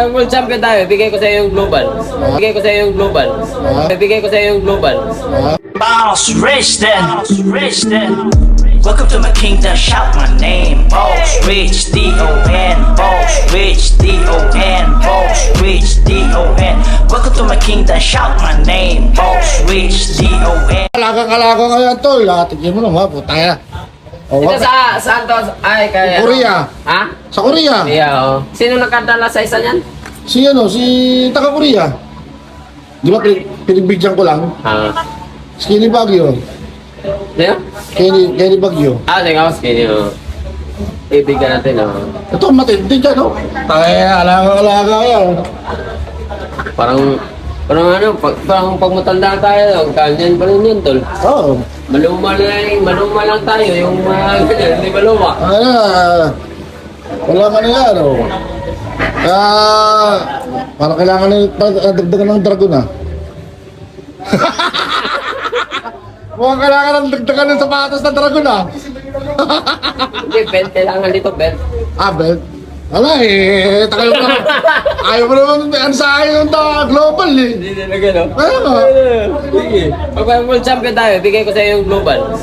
World champion tayo, bigay ko sa iyo yung global. Bigay ko sa iyo yung global. Bigay ko sa iyo yung global. Boss Rich then, Rich then. Welcome to my kingdom, shout my name. Boss Rich, D-O-N. Boss Rich, D-O-N. Boss Rich, D-O-N. Welcome to my kingdom, shout my name. Boss Rich, D-O-N. Kalaga ngayon tol, tignan mo naman, putay na. Oh, Ito sa Santos, ay kaya. Korea. Ha? Sa Korea. Yeah, oh. Sino nakadala sa isa niyan? Si taga Korea. Di ba pinagbigyan ko lang? Skinny Baguio. Sino? Kenny Baguio. Teka, skinny, oh. Ibigyan natin, oh. Ito matindi dyan, no? Tangina, alaga yan. Parang ano, parang pag matanda tayo, ganyan pa rin yun, tol. Oo. Maluma lang tayo, yung mga ganyan, hindi maluma. Wala ka na yan, oh. Parang kailangan na dagdagan ng dragon, ah. Mukhang kailangan ng dagdagan ng sapatos ng dragon, ah. Hindi, belt, kailangan dito, belt. Belt? Wala eh, tagal mo naman. Ayaw mo naman ano sa akin yung global eh. Hindi na gano'n. Kaya nga. Sige. Pag world champion tayo, bigay ko sa iyo yung global.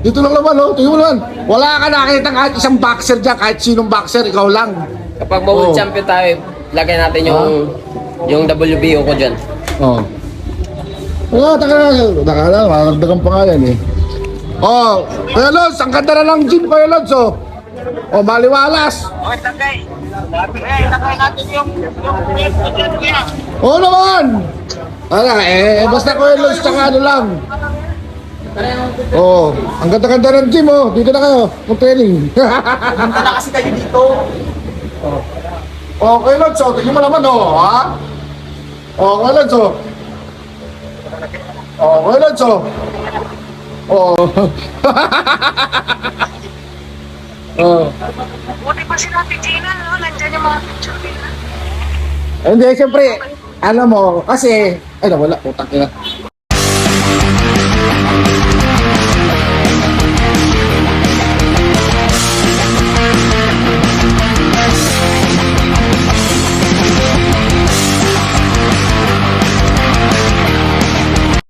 Dito lang naman, oh. Tingnan mo naman. Wala ka nakita kahit isang boxer dyan, kahit sinong boxer, ikaw lang. Kapag world champion tayo, lagay natin yung WBO ko dyan. Oo. Wala, taka na, maragdagan pa nga yan eh. Oh, Kuya Lods, ang ganda na ng gym, Kuya Lods, oh. Oh, maliwalas. Okay, tagay. Tagay natin yung kuya. Oo naman. Basta Kuya Lods, tsaka ano lang. Oh, ang ganda-ganda ng gym, oh. Dito na kayo, mag-training. Punta na kasi kayo dito. Oh, Kuya Lods, oh. Tingnan mo naman, oh, ha? Oh, Kuya Lods, oh. Oh, Kuya Lods, oh. Oh. Oh. Buti pa si Ate Gina, no? Nandyan yung mga picture nila. Hindi, siyempre, alam mo, kasi, ay nawala, putang ina.